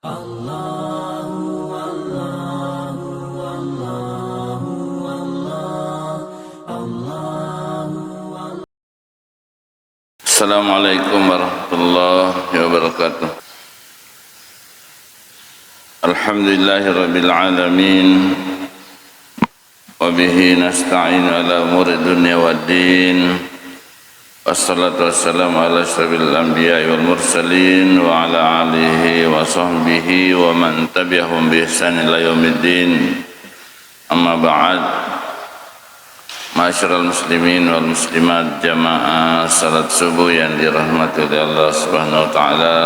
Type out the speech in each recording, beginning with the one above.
Assalamualaikum warahmatullahi wabarakatuh. Alhamdulillahirabbil alamin. Wa bihi nasta'in ala umuri dunya waddin. Wassalatu wassalamu ala asyrafil anbiya'i wal mursalin wa ala alihi wa sahbihi wa man tabi'ahum bi ihsan ila yaumiddin. Amma ba'd. Ma'asyiral muslimin wal muslimat, jamaah salat subuh yang dirahmati oleh Allah Subhanahu wa taala.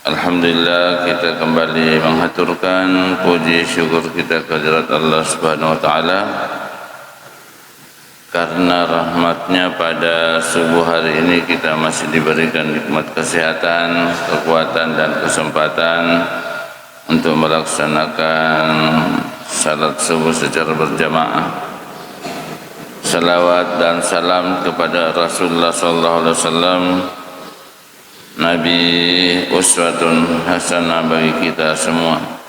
Alhamdulillah, kita kembali menghaturkan puji syukur kita kehadirat Allah Subhanahu wa taala karena rahmatnya pada subuh hari ini kita masih diberikan nikmat kesehatan, kekuatan dan kesempatan untuk melaksanakan salat subuh secara berjamaah. Salawat dan salam kepada Rasulullah sallallahu alaihi wasallam, Nabi uswatun hasanah bagi kita semua.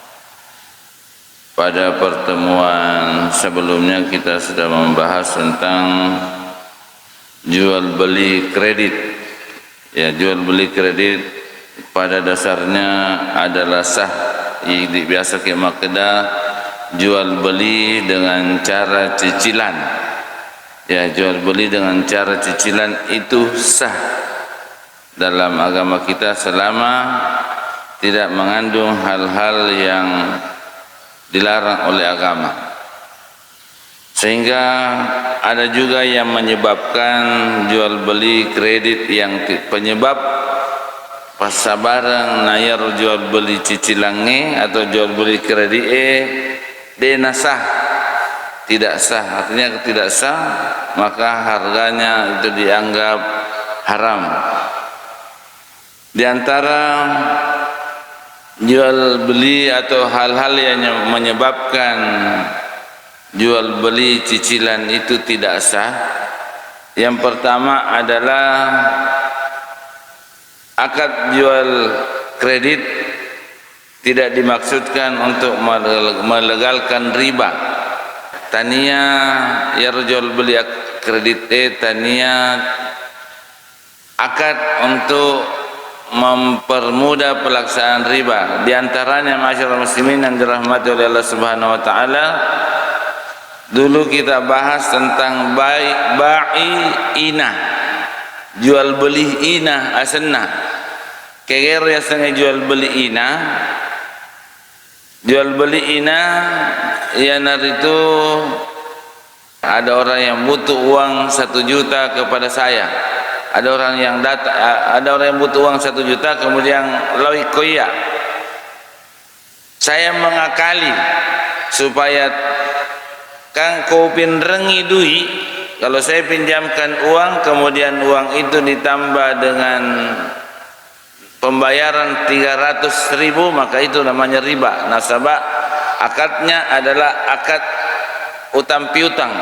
Pada pertemuan sebelumnya kita sudah membahas tentang jual beli kredit. Ya, jual beli kredit pada dasarnya adalah sah. Biasa ke makedah jual beli dengan cara cicilan. Ya, jual beli dengan cara cicilan itu sah dalam agama kita selama tidak mengandung hal-hal yang dilarang oleh agama. Sehingga ada juga yang menyebabkan jual beli kredit yang penyebab pasabarang nayar jual beli cicilannya atau jual beli kredit dena sah. Tidak sah, artinya tidak sah, maka harganya itu dianggap haram. Di antara jual beli atau hal-hal yang menyebabkan jual beli cicilan itu tidak sah, yang pertama adalah akad jual kredit tidak dimaksudkan untuk melegalkan riba. Tania jual beli kredit tania akad untuk mempermudah pelaksanaan riba. Di antaranya masyarakat muslimin yang dirahmati oleh Allah Subhanahu wa taala, dulu kita bahas tentang ba'i inah, jual beli inah asenna. Keger ya sange jual beli inah. Jual beli inah yanar itu ada orang yang butuh uang 1 juta kepada saya. Ada orang yang butuh uang 1 juta kemudian lawi koya. Saya mengakali supaya kang kau pinrengi dui, kalau saya pinjamkan uang kemudian uang itu ditambah dengan pembayaran 300.000, maka itu namanya riba. Nasabah akadnya adalah akad utang piutang.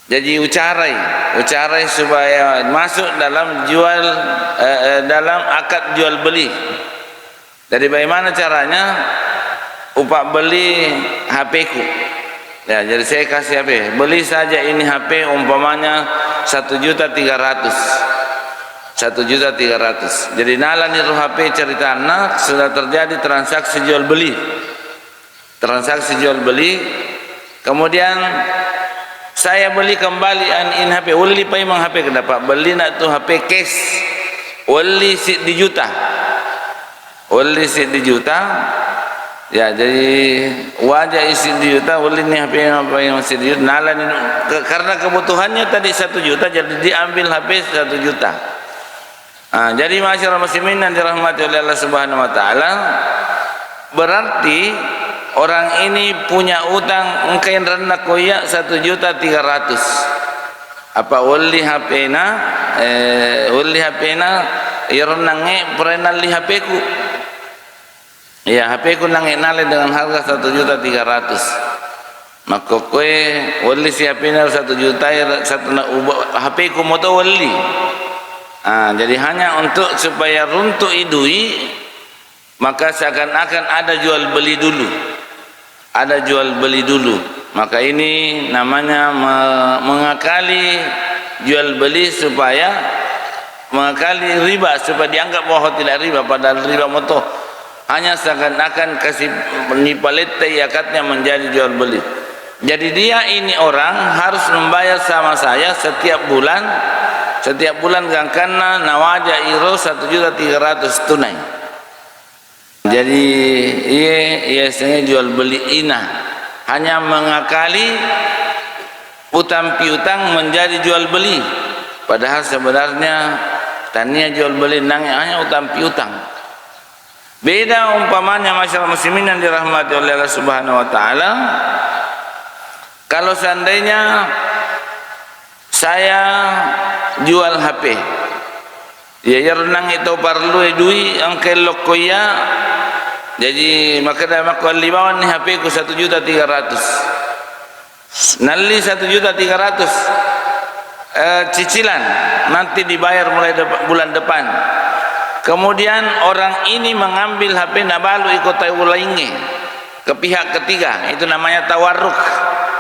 Jadi ucarai supaya masuk dalam dalam akad jual beli. Jadi bagaimana caranya? Upah beli HP ku. Ya, jadi saya kasih HP. Beli saja ini HP umpamanya 1.300.000. 1.300.000. Jadi nalan itu HP cerita anak sudah terjadi transaksi jual beli. Transaksi jual beli. Kemudian saya beli kembali in HP. Uli pai mang HP kenapa? Beli nak tu HP cash. Uli si di juta. Uli si di juta. Ya, jadi wajah isi di juta. Uli ni HP yang si di juta. Nalan karena kebutuhannya tadi 1 juta, jadi diambil HP 1 juta. Jadi masyarakat muslimin yang dirahmati oleh Allah Subhanahu wa taala, berarti orang ini punya utang engkain rendah koyak 1.300.000. Apa wali HP-na ironange perenal li HP ku. Ya, HP ku nange nale dengan harga 1.300.000. Maka kowe wali si HP-na 1 juta satu HP ku moto wali. Jadi hanya untuk supaya runtuh idui maka seakan-akan ada jual beli dulu, ada jual beli dulu. Maka ini namanya mengakali jual beli, supaya mengakali riba, supaya dianggap bahwa tidak riba, padahal riba motoh. Hanya seakan-akan kasih menipalete akadnya menjadi jual beli. Jadi dia ini orang harus membayar sama saya setiap bulan karena nawaja iro 1.300.000 tunai. Jadi ia sengaja jual beli inah, hanya mengakali utang piutang menjadi jual beli, padahal sebenarnya tania jual beli nangnya hanya utang piutang. Beda umpamanya masyarakat muslimin yang dirahmati oleh Allah Subhanahu wa taala. Kalau seandainya saya jual HP, ya renang itu perlu duit angkel lokoya, jadi maka dah makal libawan ni HP ku 1.300.000, nali 1.300.000 cicilan nanti dibayar mulai bulan depan. Kemudian orang ini mengambil HP nabalu ikut lainnya ke pihak ketiga, itu namanya tawarruk.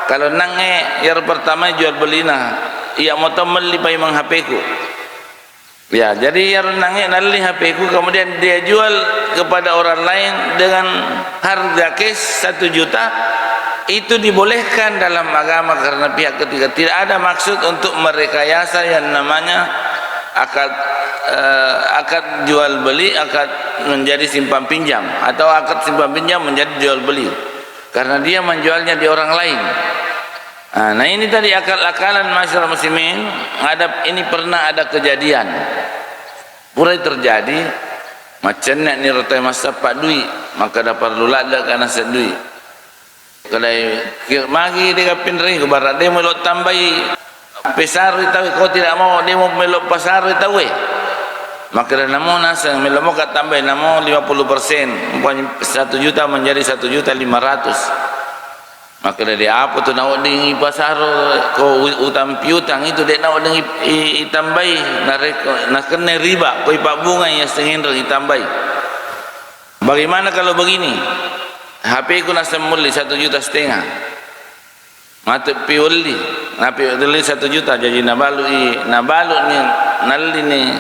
Kalau nange yang pertama jual belina, ia mau meli pai mang HP ku. Ya, jadi yang nange nali HP ku, kemudian dia jual kepada orang lain dengan harga cash 1 juta. Itu dibolehkan dalam agama karena pihak ketiga. Tidak ada maksud untuk merekayasa yang namanya akad jual beli, akad menjadi simpan pinjam, atau akad simpan pinjam menjadi jual beli karena dia menjualnya di orang lain. Nah ini tadi akal-akalan masyarakat muslimin. Ini pernah ada kejadian, pura terjadi macam ni rotai masa pak duit, maka dapat lulak dah karena sedui. Kedai magi dia pinring ke barat, dia melok tambahi pasar tahu, kau tidak mau dia mau melok pasar tahu. Maka dah namo nasa melok mau kat tambah namo 50%, umpamanya 1 juta menjadi 1.500.000. Maka dia apa tu nak dengan pasar kau utang piutang itu dia nak dengan itambai nak kena riba kau ipak bunga yang setengah itambai. Bagaimana kalau begini? HP ku nak semuli 1,5 juta, mati piuli, napi deli 1 juta jadi nabalu ni nali ni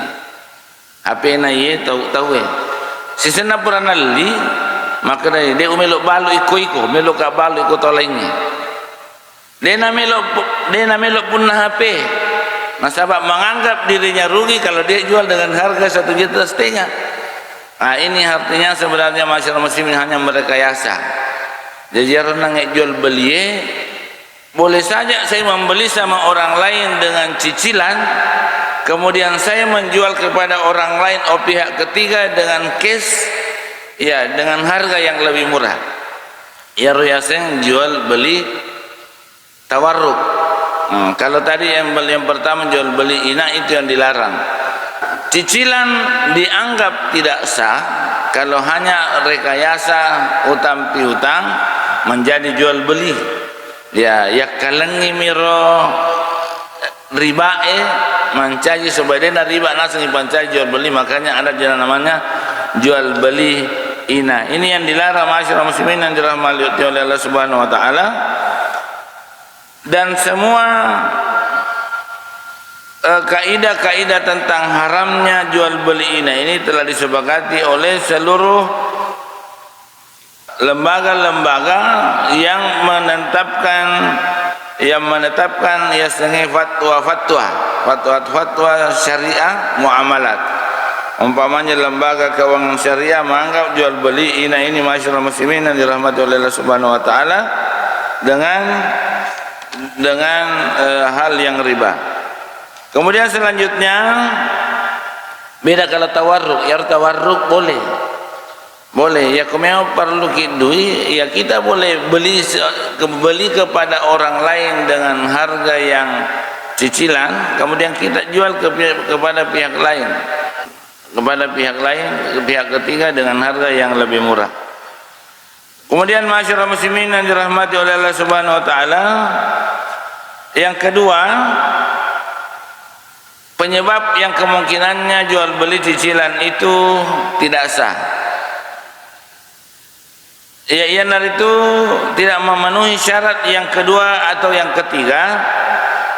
HP na ye tahu sisena pura nali. Maka dia melok balu iko melok ka balu iko tolengnya. Dia na melok pun na HP. Nasabab menganggap dirinya rugi kalau dia jual dengan harga 1,5 juta. Ini artinya sebenarnya masyarakat muslimin hanya merekayasa. Jadi renang jual beli, boleh saja saya membeli sama orang lain dengan cicilan, kemudian saya menjual kepada orang lain pihak ketiga dengan cash, ya dengan harga yang lebih murah. Ya ruyasen jual beli tawarruk. Kalau tadi yang pertama jual beli ina itu yang dilarang. Cicilan dianggap tidak sah kalau hanya rekayasa utang piutang menjadi jual beli. Ya kalengi miro riba mencaji sebagian riba nasing pancai jual beli, makanya ada jalan namanya jual beli ina. Ini yang dilarang masyarakat muslimin yang dirahmati oleh Allah Subhanahu wa taala. Dan semua kaidah-kaidah tentang haramnya jual beli ini telah disepakati oleh seluruh lembaga-lembaga yang menetapkan ya sengai fatwa syariah muamalat. Umpamanya lembaga keuangan syariah menganggap jual beli ini masyarakat muslimin yang dirahmati oleh Allah Subhanahu wa taala dengan hal yang riba. Kemudian selanjutnya beda kalau tawarruk. Ya tawarruk boleh ya kau perlu duit, ya kita boleh beli kepada orang lain dengan harga yang cicilan, kemudian kita jual kepada pihak lain, ke pihak ketiga dengan harga yang lebih murah. Kemudian masyarakat muslimin yang dirahmati oleh Allah Subhanahu wa taala, yang kedua, penyebab yang kemungkinannya jual beli cicilan itu tidak sah. ianar itu tidak memenuhi syarat yang kedua atau yang ketiga,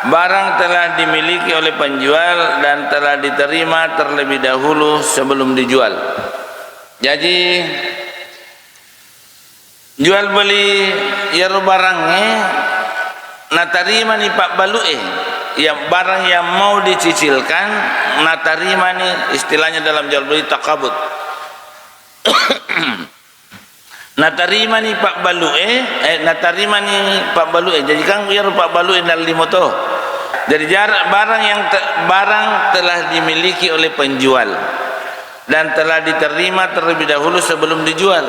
barang telah dimiliki oleh penjual dan telah diterima terlebih dahulu sebelum dijual. Jadi jual beli ya barangnya natarima ni pak balue, yang barang yang mau dicicilkan natarima ni, istilahnya dalam jual beli takabut. Natarima ni pak balue, natarima ni pak balue. Jadi kan biar pak balue nal limoto. Jadi barang yang barang telah dimiliki oleh penjual dan telah diterima terlebih dahulu sebelum dijual.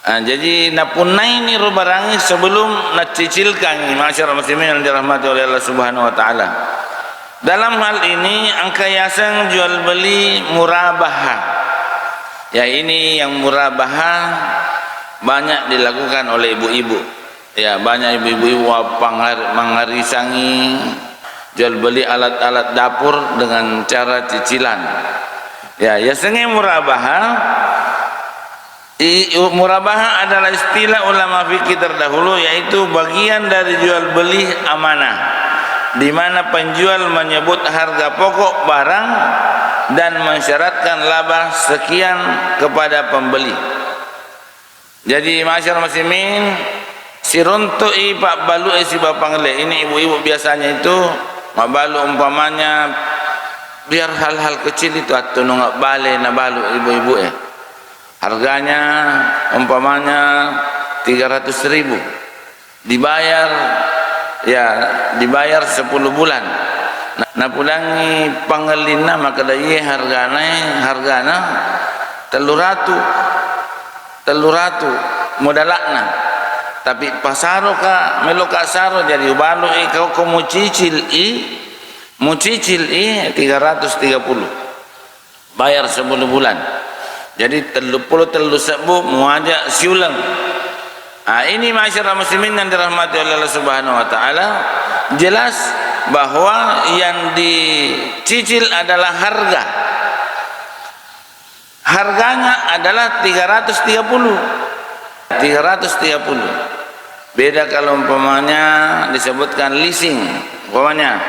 Jadi napunai ni barangnya sebelum nacicilkan. Masyarakat muslimin yang dirahmati oleh Allah Subhanahu wa taala. Dalam hal ini angka yasang jual beli murabaha. Ya, ini yang murabaha banyak dilakukan oleh ibu-ibu. Ya, banyak ibu-ibu mengarisangi jual beli alat-alat dapur dengan cara cicilan. Ya, yasangnya murabaha. Murabaha adalah istilah ulama fikih terdahulu, yaitu bagian dari jual beli amanah, di mana penjual menyebut harga pokok barang dan mensyaratkan laba sekian kepada pembeli. Jadi masyarakat muslimin siruntui pak balu si bapangle ini, ibu-ibu biasanya itu mabalu umpamanya biar hal-hal kecil itu atau nggak bale na balu ibu-ibu harganya umpamanya 300.000, dibayar 10 bulan. Nah pulangi pangelina maka daya hargana 300 modalakna, tapi pasaro ka meloka saro jadi balu kau mu cicil 330, bayar 10 bulan. Jadi 30 sebu muajak siulang. Ini masyarakat muslimin yang dirahmati oleh Allah Subhanahu wa taala, jelas bahwa yang dicicil adalah harga. Harganya adalah 330. Beda kalau umpamanya disebutkan leasing, umpamanya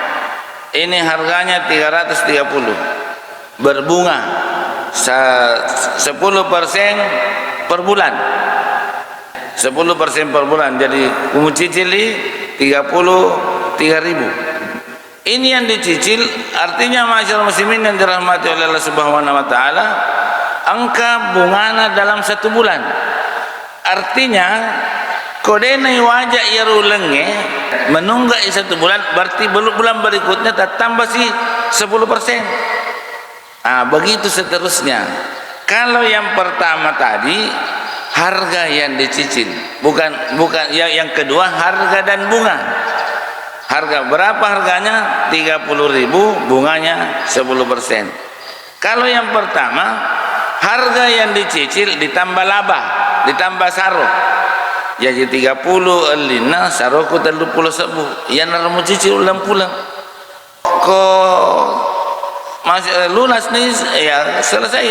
ini harganya 330 berbunga 10% per bulan. 10% per bulan, jadi kamu cicili 33.000. Ini yang dicicil, artinya masyarakat muslimin yang dirahmati oleh Allah Subhanahu wa taala, angka bungana dalam 1 bulan. Artinya kodena wajah ia rulenge menunggak 1 bulan, berarti bulan berikutnya tambah sih 10%. Begitu seterusnya. Kalau yang pertama tadi harga yang dicicil, bukan yang kedua harga dan bunga. Harga berapa harganya? 30.000, bunganya 10%. Kalau yang pertama harga yang dicicil ditambah laba, ditambah saro. Jadi 30 elina saroku 30 sebu. Yang naramu cicil ulang pulang. Masih lunas nih ya, selesai,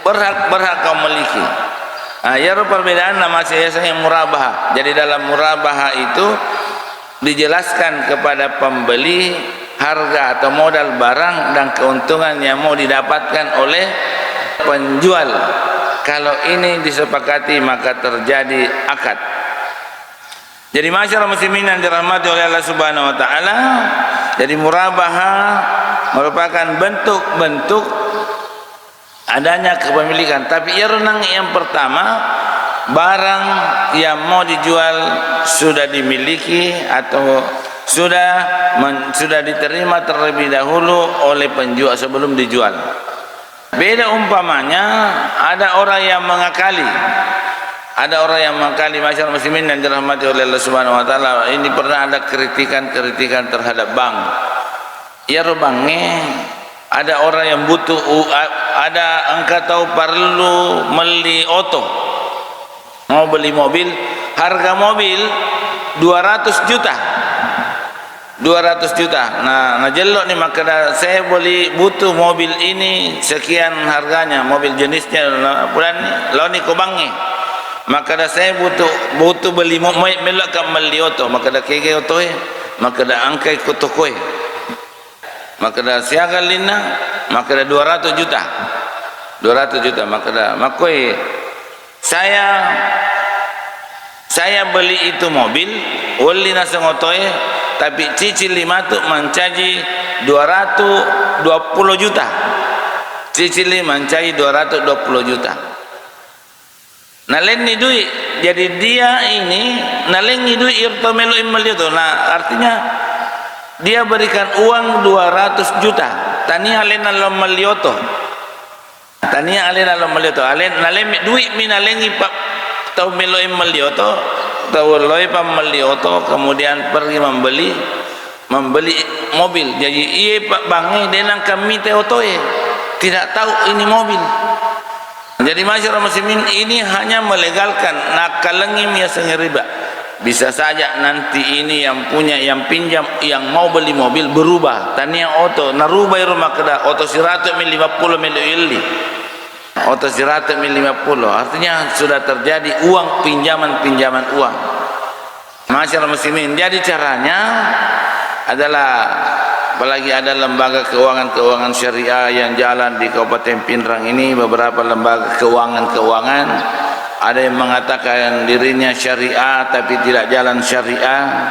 berhak kau miliki. Ya perbedaan nama saya murabaha. Jadi dalam murabaha itu dijelaskan kepada pembeli harga atau modal barang dan keuntungan yang mau didapatkan oleh penjual. Kalau ini disepakati maka terjadi akad. Jadi masyarakat muslimin yang dirahmati oleh Allah Subhanahu wa taala, jadi murabaha merupakan bentuk-bentuk adanya kepemilikan. Tapi yang pertama, barang yang mau dijual sudah dimiliki atau sudah diterima terlebih dahulu oleh penjual sebelum dijual. Beda umpamanya ada orang yang mengakali. Ada orang yang mengakali, masyarakat muslimin yang dirahmati oleh Allah Subhanahu wa taala. Ini pernah ada kritikan terhadap bank. Ya banknya ada orang yang butuh, ada engkau tahu perlu beli auto, mau beli mobil, harga mobil 200 juta. Nah jelok nih, maka saya butuh mobil ini sekian harganya, mobil jenisnya bulan lo ni ko bangi. maka dah saya butuh beli melak kat melioto, maka dah kege otoe, maka dah angkai kotokoe, maka dah siaga lina, maka dah 200 juta, maka dah makoi saya beli itu mobil wali nasa ngotoe, tapi cicil 5 tu mencaji 220 juta, cicil mencaji 220 juta. Nalen ni duit, jadi dia ini nalen ni duit irto melo imal itu. Nah artinya dia berikan uang 200 juta. Tania alen alam melioto, tania alen alam melioto, alen nalen duit min alen ipap tau melo imal lioto, tau loi pam melioto, kemudian pergi membeli mobil. Jadi iye pak bangi denang kami teotoe tidak tahu ini mobil. Jadi masyarakat muslimin ini hanya melegalkan nakalengim ya riba. Bisa saja nanti ini yang punya, yang pinjam, yang mau beli mobil berubah. Tania auto narubah rumah kada auto 150 mili auto 150. Artinya sudah terjadi uang pinjaman uang. Masyarakat muslimin. Jadi caranya adalah, apalagi ada lembaga keuangan syariah yang jalan di Kabupaten Pindrang ini, beberapa lembaga keuangan ada yang mengatakan dirinya syariah tapi tidak jalan syariah,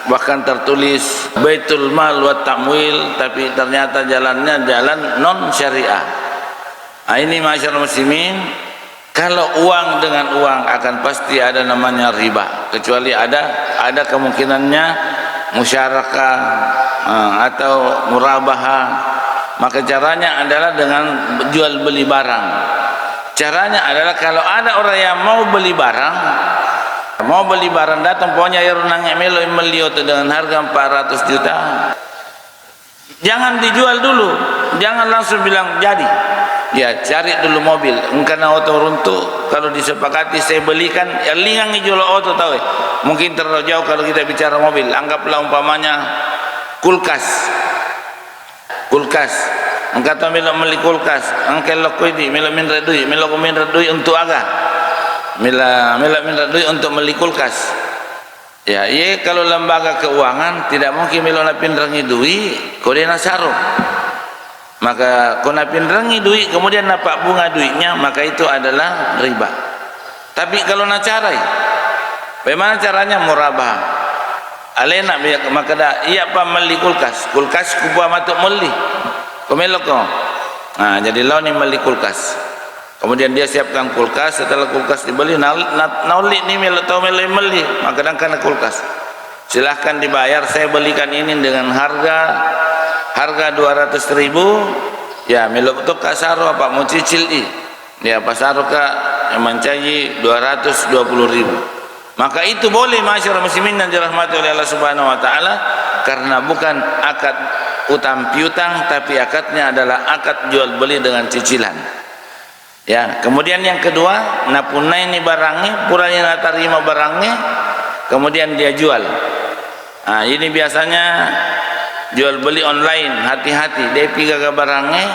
bahkan tertulis Baitul Mal wa Tamwil tapi ternyata jalannya jalan non syariah. Ini masyarakat muslimin, kalau uang dengan uang akan pasti ada namanya riba, kecuali ada kemungkinannya musyarakah atau murabahah. Maka caranya adalah dengan jual beli barang. Caranya adalah kalau ada orang yang mau beli barang datang punya yarunang melo melioto dengan harga 400 juta, jangan dijual dulu, jangan langsung bilang jadi. Ya cari dulu mobil, engkana auto runtuh, kalau disepakati saya belikan, ya lingang jual auto tahu. Mungkin terlalu jauh kalau kita bicara mobil. Anggaplah umpamanya kulkas. Engkau tahu beli kulkas, engkau lokoi di melo minta duit untuk aga, melo minta duit untuk beli kulkas. Ya, ye kalau lembaga keuangan tidak mungkin melo napinrangi duit, kau dia nasaro. Maka kau napinrangi duit, kemudian napak bunga duitnya, maka itu adalah riba. Tapi kalau nacarai, bagaimana caranya? Murabah. Alena maka dah iya pa meli kulkas kubah matuk meli. Komelok ko. Nah, jadi law ni meli kulkas. Kemudian dia siapkan kulkas, setelah kulkas dibeli nauli ni melo tau meli, maka kadang kulkas. Silahkan dibayar, saya belikan ini dengan harga 200.000. Ya, melo tu kasaro apa mau cicil i. Ya, pasaro ka yang mencaji 220.000. Maka itu boleh masyarakat muslimin yang dirahmati oleh Allah Subhanahu wa taala, karena bukan akad utang piutang, tapi akadnya adalah akad jual beli dengan cicilan. Ya, kemudian yang kedua, napunai ini barangnya, puranya terima barangnya, kemudian dia jual. Nah, ini biasanya jual beli online, hati-hati, dia pergi ke barangnya,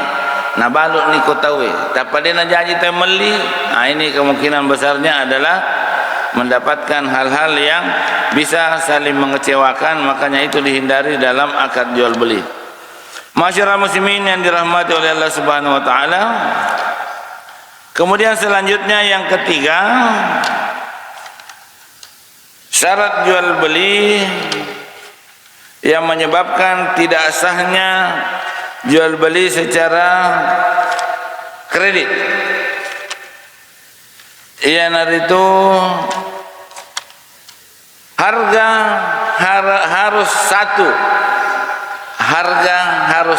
nah balut ni kotawe, tapi dia nak janji temeli. Nah, ini kemungkinan besarnya adalah mendapatkan hal-hal yang bisa saling mengecewakan, makanya itu dihindari dalam akad jual beli. Masyarakat muslimin yang dirahmati oleh Allah Subhanahu wa taala. Kemudian selanjutnya yang ketiga, syarat jual beli yang menyebabkan tidak sahnya jual beli secara kredit. Ialah itu harga harus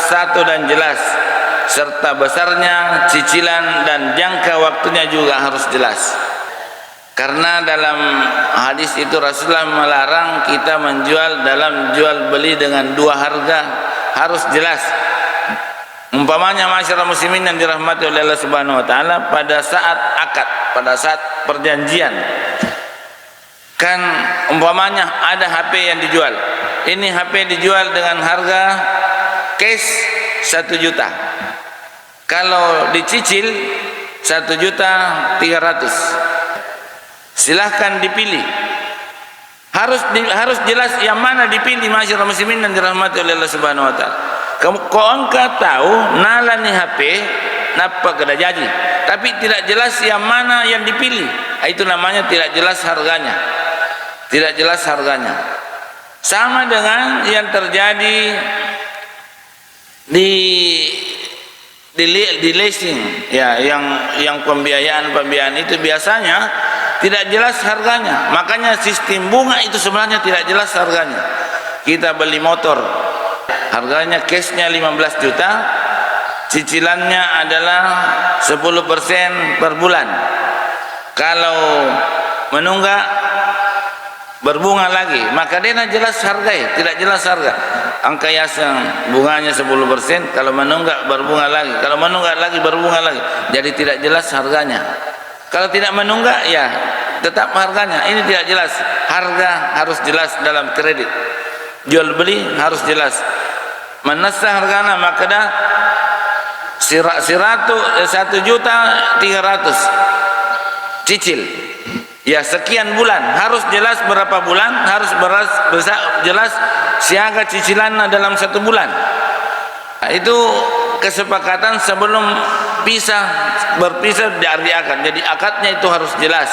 satu dan jelas, serta besarnya cicilan dan jangka waktunya juga harus jelas. Karena dalam hadis itu Rasulullah melarang kita menjual dalam jual beli dengan dua harga, harus jelas. Umpamanya masyarakat muslimin yang dirahmati oleh Allah Subhanahu wa taala, pada saat akad, pada saat perjanjian, kan umpamanya ada HP yang dijual. Ini HP dijual dengan harga cash 1 juta. Kalau dicicil 1.300.000. Silahkan dipilih. Harus jelas yang mana dipilih, masyarakat muslimin dan dirahmati oleh Allah Subhanahu wa taala. Kau angkat tahu nalani HP napa kada jadi, tapi tidak jelas yang mana yang dipilih. Itu namanya tidak jelas harganya. Tidak jelas harganya. Sama dengan yang terjadi di leasing, ya, yang pembiayaan itu biasanya tidak jelas harganya. Makanya sistem bunga itu sebenarnya tidak jelas harganya. Kita beli motor, harganya cashnya 15 juta, cicilannya adalah 10% per bulan. Kalau menunggak berbunga lagi, maka dia jelas harga, tidak jelas harga. Angka yasang bunganya 10%, kalau menunggak berbunga lagi, kalau menunggak lagi berbunga lagi. Jadi tidak jelas harganya. Kalau tidak menunggak, ya tetap harganya. Ini tidak jelas. Harga harus jelas dalam kredit. Jual beli harus jelas. Manasa hargana maka dah 1.300.000 cicil. Ya sekian bulan, harus jelas berapa bulan, harus jelas siaga cicilan dalam 1 bulan. Itu kesepakatan sebelum berpisah dari akad. Jadi akadnya itu harus jelas.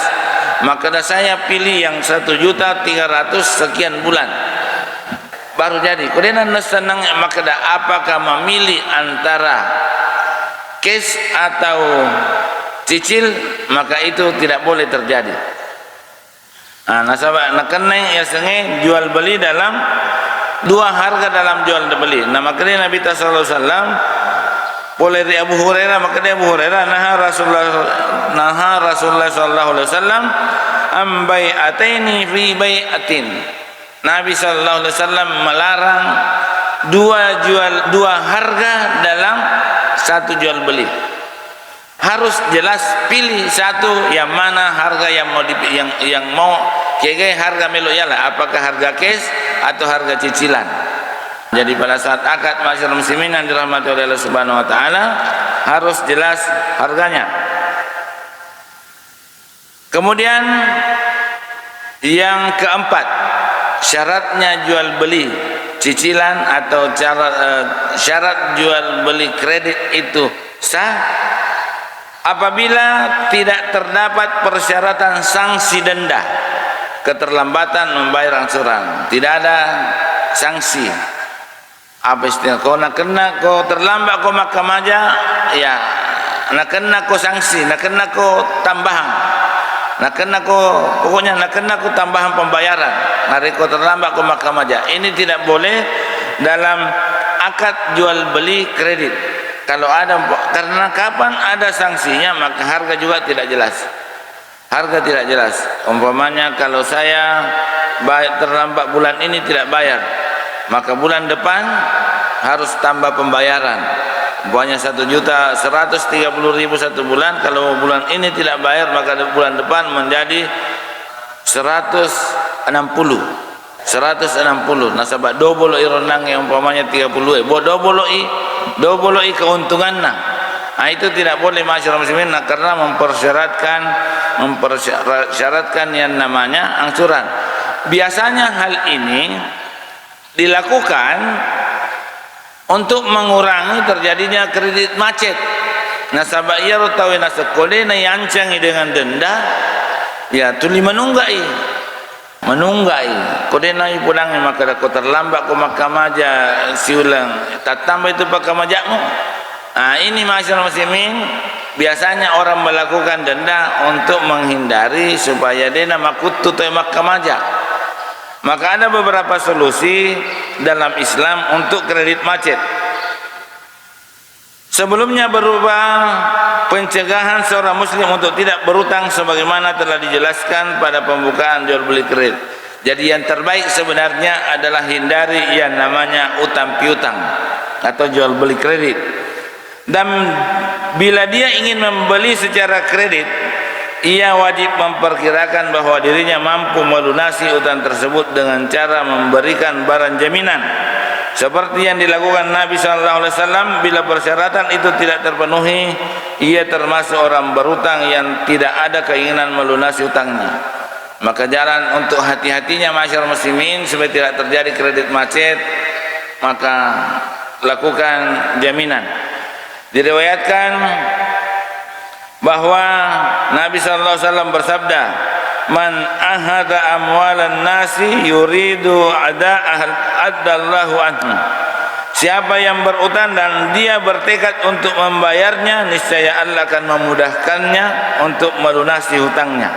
Maka saya pilih yang 1.300.000 sekian bulan baru jadi. Kemudian senang, maka apakah memilih antara cash atau cicil, maka itu tidak boleh terjadi. Nasabah kena ya sengaja jual beli dalam dua harga dalam jual beli. Maka Nabi sallallahu alaihi wasallam boleh dari Abu Hurairah, maka dia Abu Hurairah naha Rasulullah sallallahu alaihi wasallam am bai'ataini fi bai'atin. Nabi sallallahu alaihi wasallam melarang dua harga dalam satu jual beli. Harus jelas pilih satu yang mana harga yang mau kayak harga melo yalah, apakah harga cash atau harga cicilan. Jadi pada saat akad masyarakat muslimin yang dirahmati oleh Allah Subhanahu wa taala harus jelas harganya. Kemudian yang keempat, syaratnya jual beli cicilan atau syarat jual beli kredit itu sah apabila tidak terdapat persyaratan sanksi denda keterlambatan membayar angsuran. Tidak ada sanksi. Apa istilah kau nak kena kau terlambat kau makam aja, ya nak kena kau sanksi, nak kena kau tambahan, nak kena kau pokoknya nak kena kau tambahan pembayaran. Hari kau terlambat kau makam aja. Ini tidak boleh dalam akad jual beli kredit. Kalau ada, karena kapan ada sanksinya maka harga juga tidak jelas. Harga tidak jelas. Umpamanya kalau saya terlambat bulan ini tidak bayar, maka bulan depan harus tambah pembayaran. Umpamanya 1.130.000 satu bulan. Kalau bulan ini tidak bayar maka bulan depan menjadi 160. Nasabah double ironang yang umpamanya 30. Double keuntungannya. Itu tidak boleh masyarakat muslimin karena mempersyaratkan yang namanya angsuran. Biasanya hal ini dilakukan untuk mengurangi terjadinya kredit macet. Nasabah ia tahu nasakolena yancangi dengan denda, ya tuli menunggai kodena pulang maka kau terlambat kau makam aja siulang tak tambah itu pakam ajakmu. Ini masyarakat muslimin biasanya orang melakukan denda untuk menghindari supaya dia makut tutai makam aja. Maka ada beberapa solusi dalam Islam untuk kredit macet. Sebelumnya berupa pencegahan seorang muslim untuk tidak berutang sebagaimana telah dijelaskan pada pembukaan jual beli kredit. Jadi yang terbaik sebenarnya adalah hindari yang namanya utang piutang atau jual beli kredit. Dan bila dia ingin membeli secara kredit, ia wajib memperkirakan bahwa dirinya mampu melunasi utang tersebut dengan cara memberikan barang jaminan seperti yang dilakukan Nabi sallallahu alaihi wasallam. Bila persyaratan itu tidak terpenuhi, ia termasuk orang berhutang yang tidak ada keinginan melunasi hutangnya. Maka jalan untuk hati-hatinya masyarakat muslimin supaya tidak terjadi kredit macet, maka lakukan jaminan. Diriwayatkan bahwa Nabi sallallahu alaihi wasallam bersabda, "Man ahada amwalan nasi yuridu adallahu anhu." Siapa yang berutang dan dia bertekad untuk membayarnya, niscaya Allah akan memudahkannya untuk melunasi hutangnya.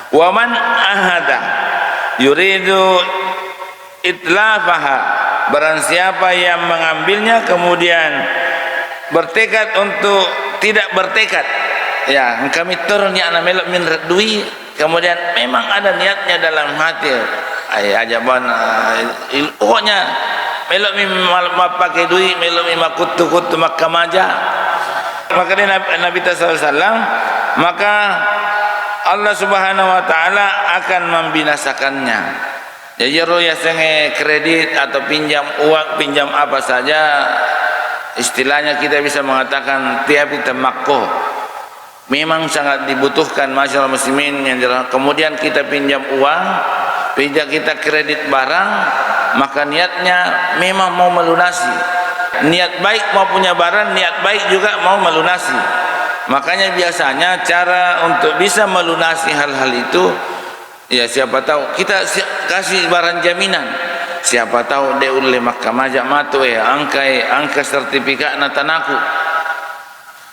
Wa man ahada yuridu itlafaha, barang siapa yang mengambilnya kemudian bertekad untuk tidak bertekad, ya kami turun ya ana melok min redui, kemudian memang ada niatnya dalam hati, ajaban pokoknya melok mi pakai duit, melok mi makutu-kutu makamaja, maka dia Nabi sallallahu alaihi wasallam, maka Allah Subhanahu wa taala akan membinasakannya. Jadi ya senge kredit atau pinjam uang, pinjam apa saja, istilahnya kita bisa mengatakan tiap tamakko, memang sangat dibutuhkan masyarakat muslimin yang kemudian kita pinjam uang, pinjam kita kredit barang, maka niatnya memang mau melunasi. Niat baik mau punya barang, niat baik juga mau melunasi. Makanya biasanya cara untuk bisa melunasi hal-hal itu, ya siapa tahu kita kasih barang jaminan. Siapa tahu dia oleh mahkamah matu angka sertifikat natanaku.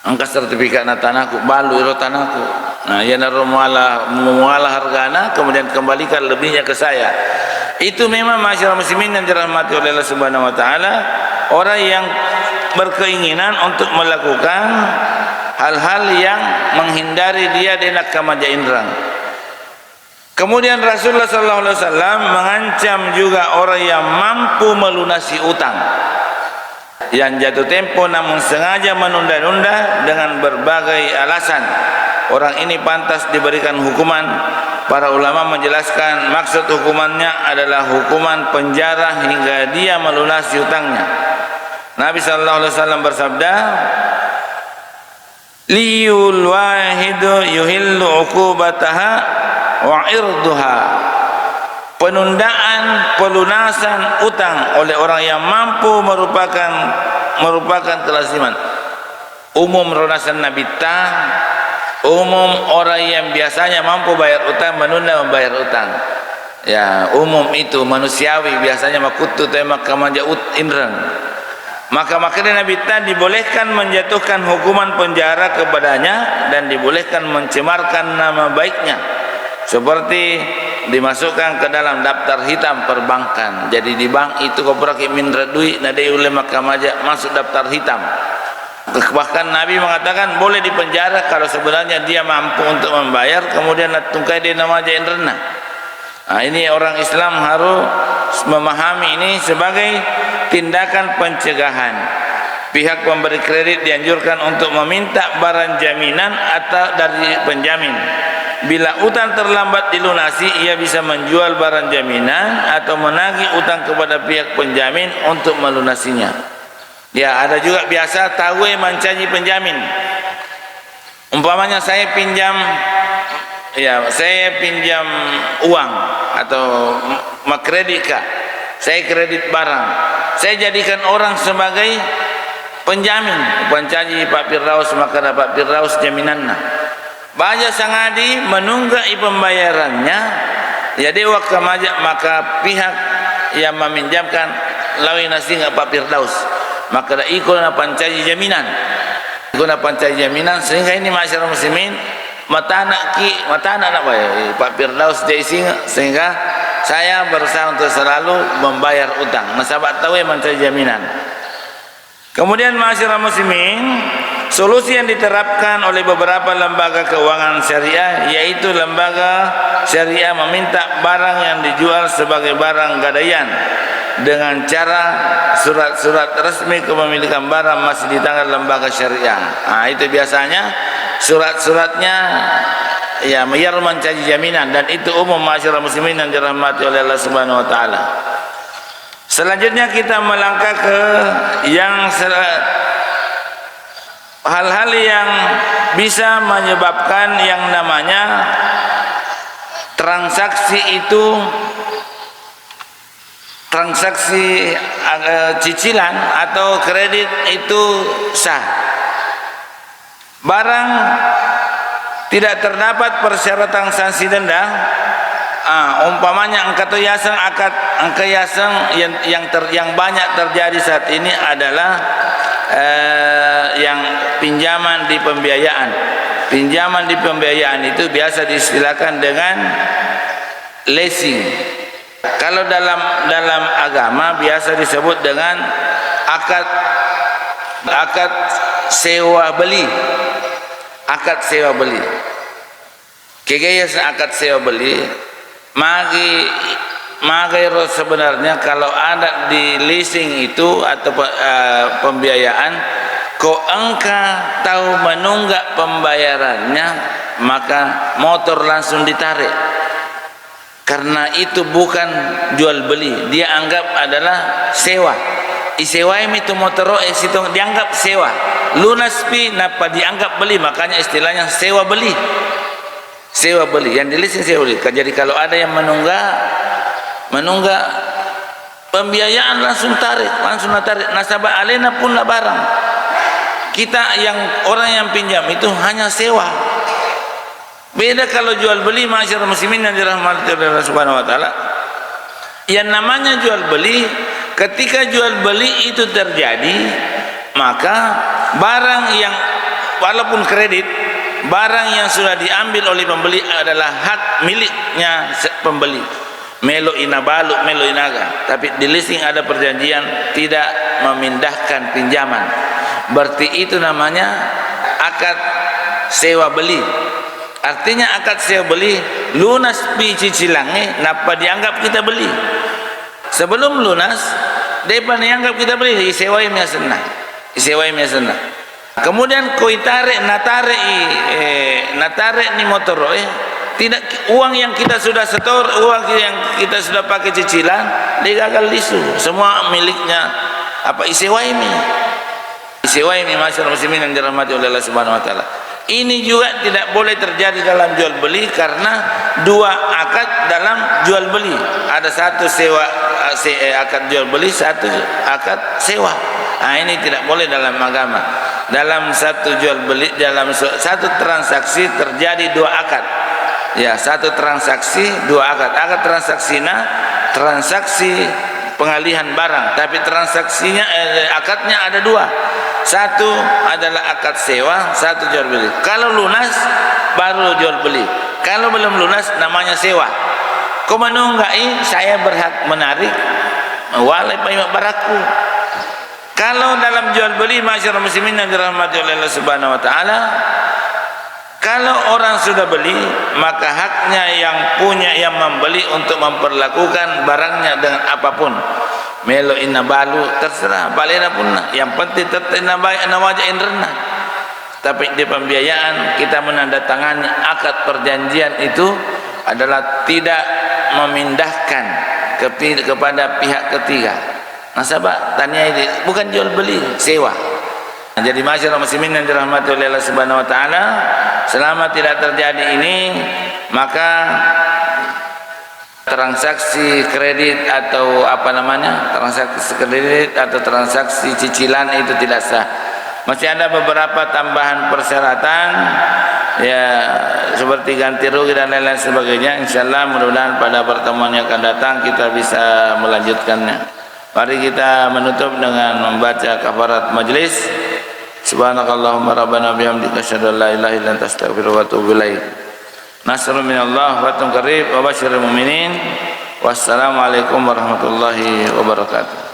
Angka sertifikat natanaku balu iro tanaku. Nah, ya naro mualah hargana kemudian kembalikan lebihnya ke saya. Itu memang masyarakat muslimin yang dirahmati oleh Allah Subhanahu wa taala, orang yang berkeinginan untuk melakukan hal-hal yang menghindari dia dari nakamaja indrang. Kemudian Rasulullah sallallahu alaihi wasallam mengancam juga orang yang mampu melunasi utang, yang jatuh tempo namun sengaja menunda-nunda dengan berbagai alasan. Orang ini pantas diberikan hukuman. Para ulama menjelaskan maksud hukumannya adalah hukuman penjara hingga dia melunasi hutangnya. Nabi sallallahu alaihi wasallam bersabda, "Liyul wahidu yuhillu uqubataha wa irduha." Penundaan pelunasan utang oleh orang yang mampu merupakan kelaziman umum. Runasan Nabi umum orang yang biasanya mampu bayar utang menunda membayar utang, ya umum itu manusiawi, biasanya makutu tema kamanja indrang. Maka Nabi dibolehkan menjatuhkan hukuman penjara kepadanya dan dibolehkan mencemarkan nama baiknya, seperti dimasukkan ke dalam daftar hitam perbankan. Jadi di bank itu kau pakai minra duit nadai oleh mahkamah masuk daftar hitam. Bahkan Nabi mengatakan boleh dipenjara kalau sebenarnya dia mampu untuk membayar, kemudian tungkai dia nama jain renah. Nah, ini orang Islam harus memahami ini sebagai tindakan pencegahan. Pihak pemberi kredit dianjurkan untuk meminta barang jaminan atau dari penjamin. Bila utang terlambat dilunasi, ia bisa menjual barang jaminan atau menagih utang kepada pihak penjamin untuk melunasinya. Ya, ada juga biasa tahu mencaci penjamin. Umpamanya saya pinjam uang atau kredit kah? Saya kredit barang. Saya jadikan orang sebagai penjamin. Pancaji Pak Firdaus, maka Pak Firdaus jaminanna. Baja sangadi menunggai pembayarannya. Jadi waktu maka pihak yang meminjamkan lawi nasi enggak Pak Firdaus, maka ikut na pancaji jaminan. Ikut na pancaji jaminan sehingga ini masyarakat muslimin mata anak Pak Firdaus jaisi, sehingga saya berusaha untuk selalu membayar utang. Masabat tahu pancaji jaminan. Kemudian masyarakat muslimin, solusi yang diterapkan oleh beberapa lembaga keuangan syariah, yaitu lembaga syariah meminta barang yang dijual sebagai barang gadaian dengan cara surat-surat resmi kepemilikan barang masih di tangan lembaga syariah. Nah, itu biasanya surat-suratnya ya mayar mencaji jaminan, dan itu umum masyarakat muslimin yang dirahmati oleh Allah Subhanahu wa taala. Selanjutnya kita melangkah ke yang hal-hal yang bisa menyebabkan yang namanya transaksi itu, transaksi cicilan atau kredit itu sah. Barang tidak terdapat persyaratan sanksi denda, umpamanya angka yasang yang banyak terjadi saat ini adalah yang pinjaman di pembiayaan. Pinjaman di pembiayaan itu biasa diistilahkan dengan leasing. Kalau dalam agama biasa disebut dengan akad sewa beli. Akad sewa beli. Kegiatan akad sewa beli Magairo sebenarnya kalau ada di leasing itu atau pembiayaan, kok engkau tahu menunggak pembayarannya, maka motor langsung ditarik. Karena itu bukan jual beli, dia anggap adalah sewa. Isewaim itu motor itu dianggap sewa. Lunas pi napa dianggap beli, makanya istilahnya sewa beli. Sewa beli, yang di leasing sewa beli. Jadi kalau ada yang menunggak pembiayaan langsung tarik nasabah alena pun lah barang. Kita orang yang pinjam itu hanya sewa. Beda kalau jual beli, masyarakat muslimin yang dirahmati oleh Allah Subhanahu wa taala. Yang namanya jual beli, ketika jual beli itu terjadi, maka barang yang walaupun kredit, barang yang sudah diambil oleh pembeli adalah hak miliknya pembeli. Melo inabalu, melo inaga. Tapi di leasing ada perjanjian tidak memindahkan pinjaman. Berarti itu namanya akad sewa beli. Artinya akad sewa beli lunas pi cicilannya napa dianggap kita beli. Sebelum lunas depan dianggap kita beli, isewaimnya senang. Isewaimnya senang. Kemudian koi tarik natare ni motor tidak, uang yang kita sudah setor, uang yang kita sudah pakai cicilan digagal lisu, semua miliknya isewaimi masyarakat muslimin yang dirahmati oleh Allah Subhanahu wa taala. Ini juga tidak boleh terjadi dalam jual beli karena dua akad dalam jual beli. Ada satu akad jual beli, satu akad sewa. Ini tidak boleh dalam agama. Dalam satu jual beli, dalam satu transaksi terjadi dua akad. Ya, satu transaksi dua akad. Akad transaksi pengalihan barang, tapi transaksinya akadnya ada dua. Satu adalah akad sewa, satu jual beli. Kalau lunas baru jual beli. Kalau belum lunas namanya sewa. Kau menunggai, saya berhak menarik walai payah baraku. Kalau dalam jual beli masyarakat muslimin yang dirahmati oleh Allah Subhanahu wa taala, kalau orang sudah beli, maka haknya yang membeli untuk memperlakukan barangnya dengan apapun. Melo inna balu terserah balena pun, yang penting tertina baik nawajain renah. Tapi di pembiayaan kita menandatangani akad perjanjian itu adalah tidak memindahkan kepada pihak ketiga. Nasabah tanya ini bukan jual beli, sewa. Jadi masyarakat muslimin yang dirahmati oleh Allah Subhanahu wa taala, selama tidak terjadi ini, maka transaksi kredit atau transaksi kredit atau transaksi cicilan itu tidak sah. Masih ada beberapa tambahan persyaratan, ya seperti ganti rugi dan lain-lain sebagainya. Insyaallah mudah-mudahan pada pertemuan yang akan datang kita bisa melanjutkannya. Mari kita menutup dengan membaca kafarat majlis. Subhanakallahumma rabbana bihamdika asyhadu an la ilaha illa anta astaghfiruka wa atubu ilaik. Nasrun minallah wa fatun qarib wa basyiril mu'minin. Wassalamualaikum warahmatullahi wabarakatuh.